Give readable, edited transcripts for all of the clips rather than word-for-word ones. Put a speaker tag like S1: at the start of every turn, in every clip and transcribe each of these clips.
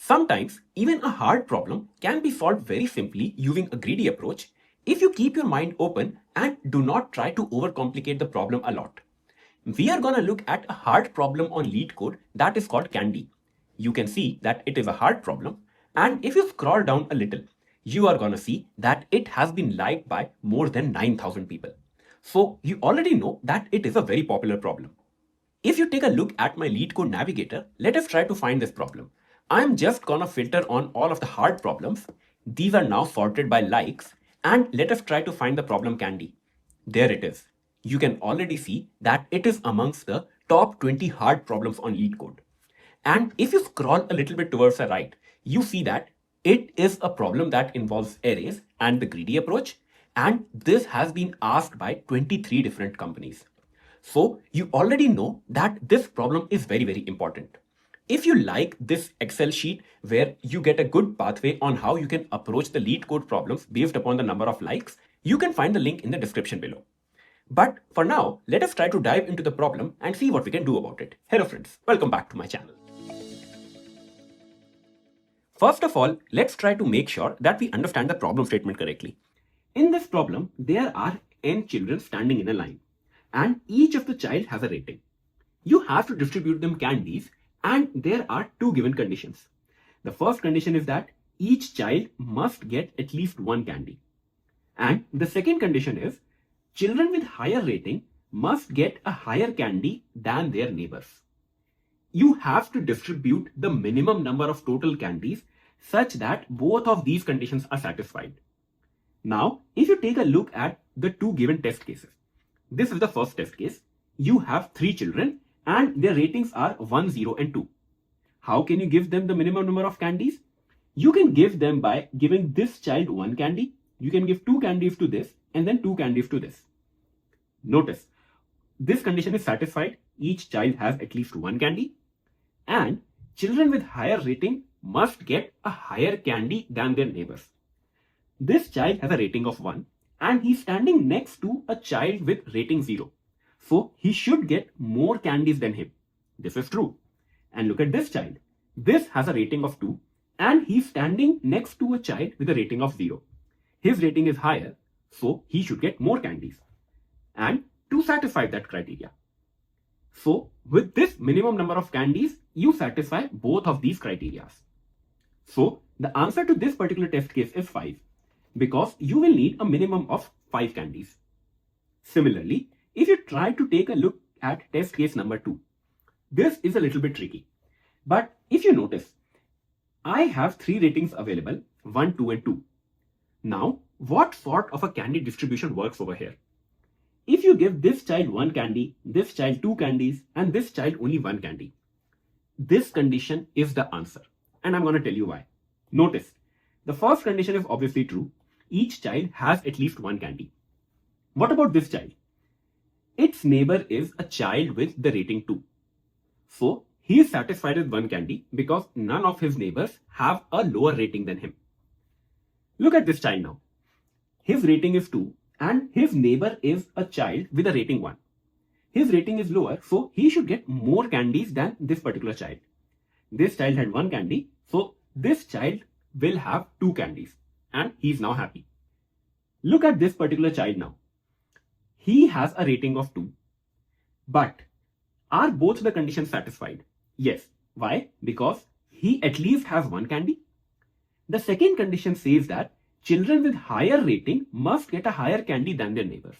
S1: Sometimes, even a hard problem can be solved very simply using a greedy approach if you keep your mind open and do not try to overcomplicate the problem a lot. We are going to look at a hard problem on LeetCode that is called candy. You can see that it is a hard problem, and if you scroll down a little, you are going to see that it has been liked by more than 9,000 people. So you already know that it is a very popular problem. If you take a look at my LeetCode navigator, let us try to find this problem. I'm just gonna filter on all of the hard problems. These are now sorted by likes, and let us try to find the problem candy. There it is. You can already see that it is amongst the top 20 hard problems on LeetCode. And if you scroll a little bit towards the right, you see that it is a problem that involves arrays and the greedy approach, and this has been asked by 23 different companies. So you already know that this problem is very, very important. If you like this Excel sheet where you get a good pathway on how you can approach the LeetCode problems based upon the number of likes, you can find the link in the description below. But for now, let us try to dive into the problem and see what we can do about it. Hello friends, welcome back to my channel. First of all, let's try to make sure that we understand the problem statement correctly. In this problem, there are n children standing in a line, and each of the child has a rating. You have to distribute them candies, and there are two given conditions. The first condition is that each child must get at least one candy. And the second condition is children with higher rating must get a higher candy than their neighbors. You have to distribute the minimum number of total candies such that both of these conditions are satisfied. Now, if you take a look at the two given test cases, this is the first test case. You have 3 children and their ratings are 1, 0 and 2. How can you give them the minimum number of candies? You can give them by giving this child 1 candy. You can give 2 candies to this and then 2 candies to this. Notice, this condition is satisfied. Each child has at least 1 candy, and children with higher rating must get a higher candy than their neighbors. This child has a rating of 1 and he's standing next to a child with rating 0. So he should get more candies than him. This is true. And look at this child. This has a rating of 2 and he's standing next to a child with a rating of 0. His rating is higher, so he should get more candies. And to satisfy that criteria. So with this minimum number of candies, you satisfy both of these criteria. So the answer to this particular test case is 5, because you will need a minimum of 5 candies. Similarly, if you try to take a look at test case number 2, this is a little bit tricky. But if you notice, I have 3 ratings available, 1, 2 and 2. Now, what sort of a candy distribution works over here? If you give this child 1 candy, this child 2 candies, and this child only 1 candy, this condition is the answer. And I'm going to tell you why. Notice, the first condition is obviously true. Each child has at least 1 candy. What about this child? Its neighbor is a child with the rating 2. So he is satisfied with 1 candy because none of his neighbors have a lower rating than him. Look at this child now. His rating is 2 and his neighbor is a child with a rating 1. His rating is lower, so he should get more candies than this particular child. This child had 1 candy, so this child will have 2 candies and he is now happy. Look at this particular child now. He has a rating of 2. But are both the conditions satisfied? Yes. Why? Because he at least has 1 candy. The second condition says that children with higher rating must get a higher candy than their neighbors.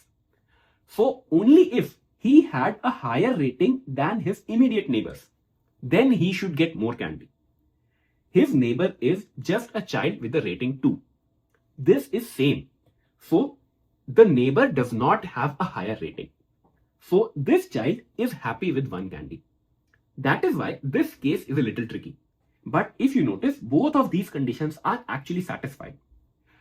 S1: So only if he had a higher rating than his immediate neighbors, then he should get more candy. His neighbor is just a child with a rating 2. This is same. So the neighbor does not have a higher rating. So this child is happy with 1 candy. That is why this case is a little tricky. But if you notice, both of these conditions are actually satisfied.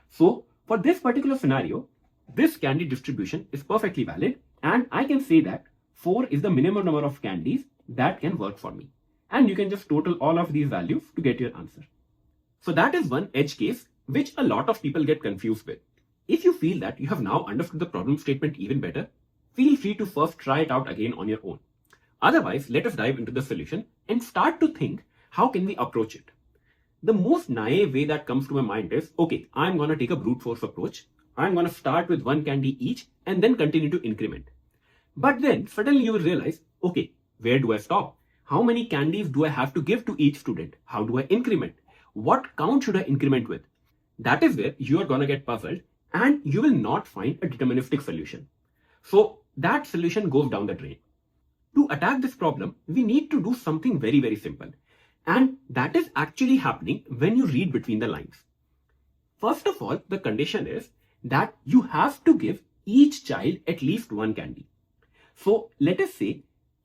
S1: So for this particular scenario, this candy distribution is perfectly valid, and I can say that 4 is the minimum number of candies that can work for me. And you can just total all of these values to get your answer. So that is one edge case which a lot of people get confused with. If you feel that you have now understood the problem statement even better, feel free to first try it out again on your own. Otherwise, let us dive into the solution and start to think, how can we approach it? The most naive way that comes to my mind is, okay, I'm going to take a brute force approach. I'm going to start with one candy each and then continue to increment. But then suddenly you will realize, okay, where do I stop? How many candies do I have to give to each student? How do I increment? What count should I increment with? That is where you are going to get puzzled and you will not find a deterministic solution. So that solution goes down the drain. To attack this problem, we need to do something very, very simple. And that is actually happening when you read between the lines. First of all, the condition is that you have to give each child at least one candy. So let us say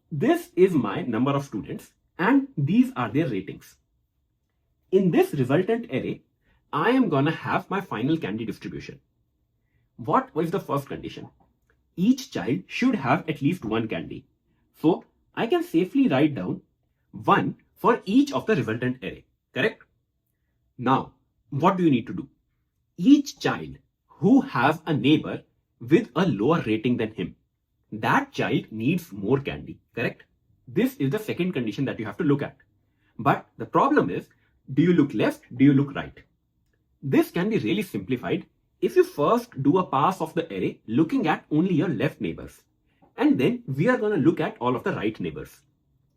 S1: this is my number of students and these are their ratings. In this resultant array, I am gonna have my final candy distribution. What was the first condition? Each child should have at least one candy. So I can safely write down 1 for each of the resultant array, correct? Now, what do you need to do? Each child who has a neighbor with a lower rating than him, that child needs more candy, correct? This is the second condition that you have to look at. But the problem is, do you look left? Do you look right? This can be really simplified if you first do a pass of the array looking at only your left neighbors. And then we are going to look at all of the right neighbors.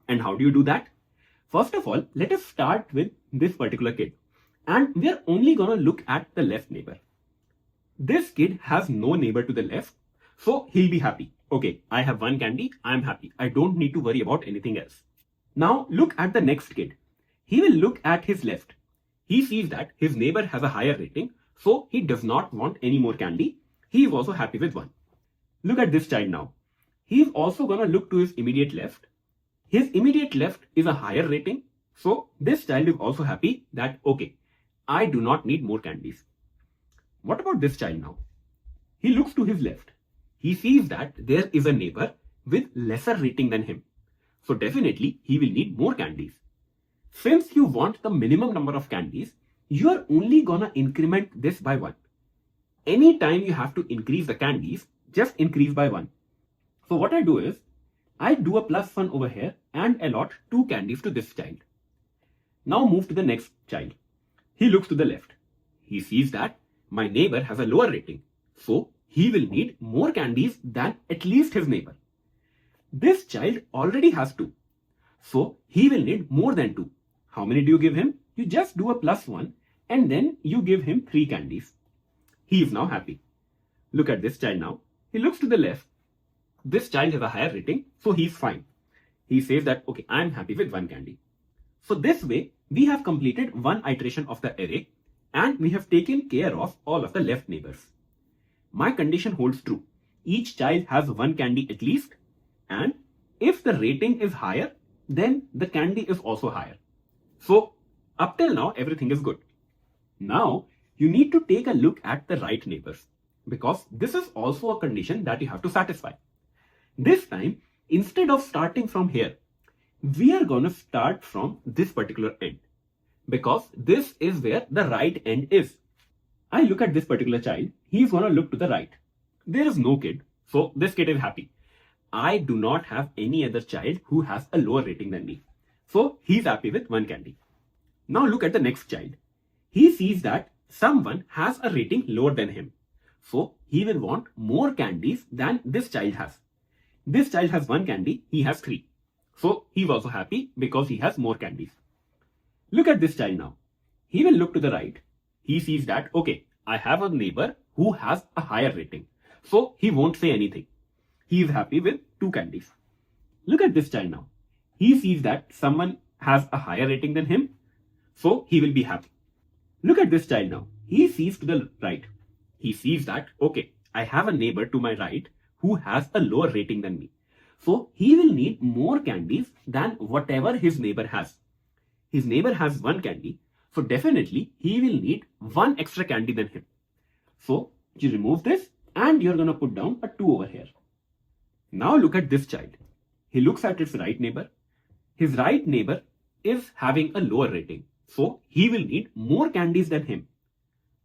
S1: And how do you do that? First of all, let us start with this particular kid. And we are only going to look at the left neighbor. This kid has no neighbor to the left, so he'll be happy. Okay, I have one candy, I'm happy. I don't need to worry about anything else. Now look at the next kid. He will look at his left. He sees that his neighbor has a higher rating, so he does not want any more candy. He is also happy with one. Look at this child now. He is also going to look to his immediate left. His immediate left is a higher rating, so this child is also happy that, okay, I do not need more candies. What about this child now? He looks to his left. He sees that there is a neighbor with lesser rating than him. So definitely he will need more candies. Since you want the minimum number of candies, you are only gonna increment this by 1. Anytime you have to increase the candies, just increase by 1. So what I do is, I do a +1 over here and allot 2 candies to this child. Now move to the next child. He looks to the left. He sees that my neighbor has a lower rating, so he will need more candies than at least his neighbor. This child already has 2, so he will need more than 2. How many do you give him? You just do a +1 and then you give him 3 candies. He is now happy. Look at this child now. He looks to the left. This child has a higher rating, so he's fine. He says that, okay, I'm happy with 1 candy. So this way, we have completed one iteration of the array and we have taken care of all of the left neighbors. My condition holds true. Each child has 1 candy at least, and if the rating is higher, then the candy is also higher. So up till now, everything is good. Now, you need to take a look at the right neighbors, because this is also a condition that you have to satisfy. This time, instead of starting from here, we are going to start from this particular end, because this is where the right end is. I look at this particular child, he is going to look to the right. There is no kid, so this kid is happy. I do not have any other child who has a lower rating than me, so he's happy with 1 candy. Now look at the next child. He sees that someone has a rating lower than him, so he will want more candies than this child has. This child has 1 candy, he has 3. So he's also happy because he has more candies. Look at this child now. He will look to the right. He sees that, okay, I have a neighbor who has a higher rating, so he won't say anything. He is happy with 2 candies. Look at this child now. He sees that someone has a higher rating than him, so he will be happy. Look at this child now. He sees to the right. He sees that, okay, I have a neighbor to my right who has a lower rating than me. So he will need more candies than whatever his neighbor has. His neighbor has 1 candy, so definitely he will need 1 extra candy than him. So you remove this and you're going to put down a 2 over here. Now look at this child. He looks at his right neighbor. His right neighbor is having a lower rating, so he will need more candies than him.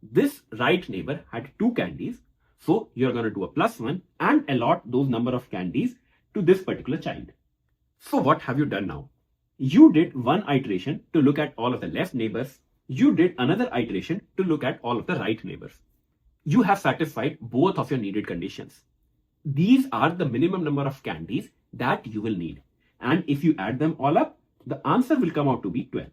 S1: This right neighbor had 2 candies, so you're going to do a +1 and allot those number of candies to this particular child. So what have you done now? You did one iteration to look at all of the left neighbors, You did another iteration to look at all of the right neighbors. You have satisfied both of your needed conditions. These are the minimum number of candies that you will need. And if you add them all up, the answer will come out to be 12.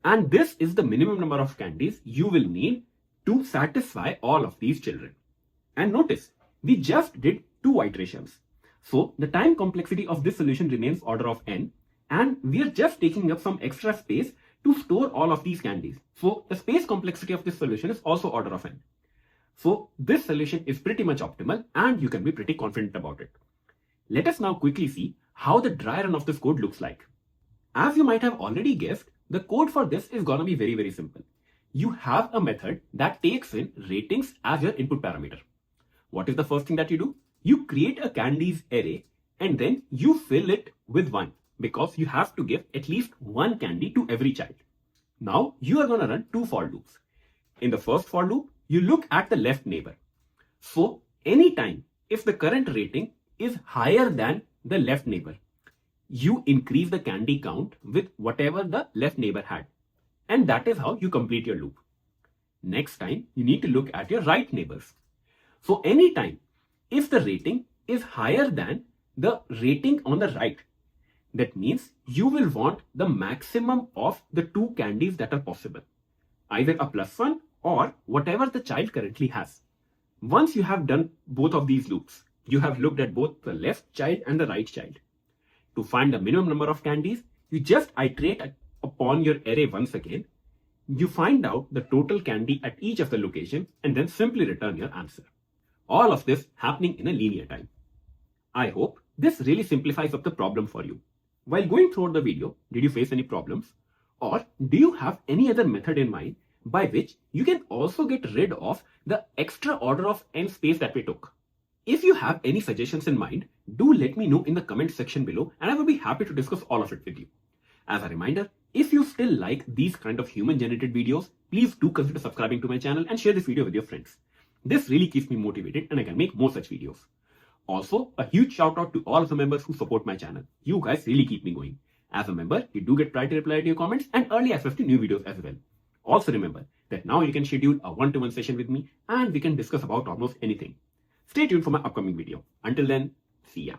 S1: And this is the minimum number of candies you will need to satisfy all of these children. And notice, we just did 2 iterations. So the time complexity of this solution remains order of n, and we are just taking up some extra space to store all of these candies. So the space complexity of this solution is also order of n. So this solution is pretty much optimal and you can be pretty confident about it. Let us now quickly see how the dry run of this code looks like. As you might have already guessed, the code for this is gonna be very simple. You have a method that takes in ratings as your input parameter. What is the first thing that you do? You create a candies array and then you fill it with 1 because you have to give at least 1 candy to every child. Now you are gonna run 2 for loops. In the first for loop, you look at the left neighbor. So anytime if the current rating is higher than the left neighbor, you increase the candy count with whatever the left neighbor had. And that is how you complete your loop. Next time, you need to look at your right neighbors. So anytime if the rating is higher than the rating on the right, that means you will want the maximum of the 2 candies that are possible, either a +1 or whatever the child currently has. Once you have done both of these loops, you have looked at both the left child and the right child. To find the minimum number of candies, you just iterate upon your array once again. You find out the total candy at each of the location and then simply return your answer. All of this happening in a linear time. I hope this really simplifies up the problem for you. While going through the video, did you face any problems? Or do you have any other method in mind by which you can also get rid of the extra order of n space that we took? If you have any suggestions in mind, do let me know in the comment section below and I will be happy to discuss all of it with you. As a reminder, if you still like these kind of human generated videos, please do consider subscribing to my channel and share this video with your friends. This really keeps me motivated and I can make more such videos. Also, a huge shout out to all of the members who support my channel. You guys really keep me going. As a member, you do get priority reply to your comments and early access to new videos as well. Also remember that now you can schedule a one-to-one session with me and we can discuss about almost anything. Stay tuned for my upcoming video. Until then, see ya.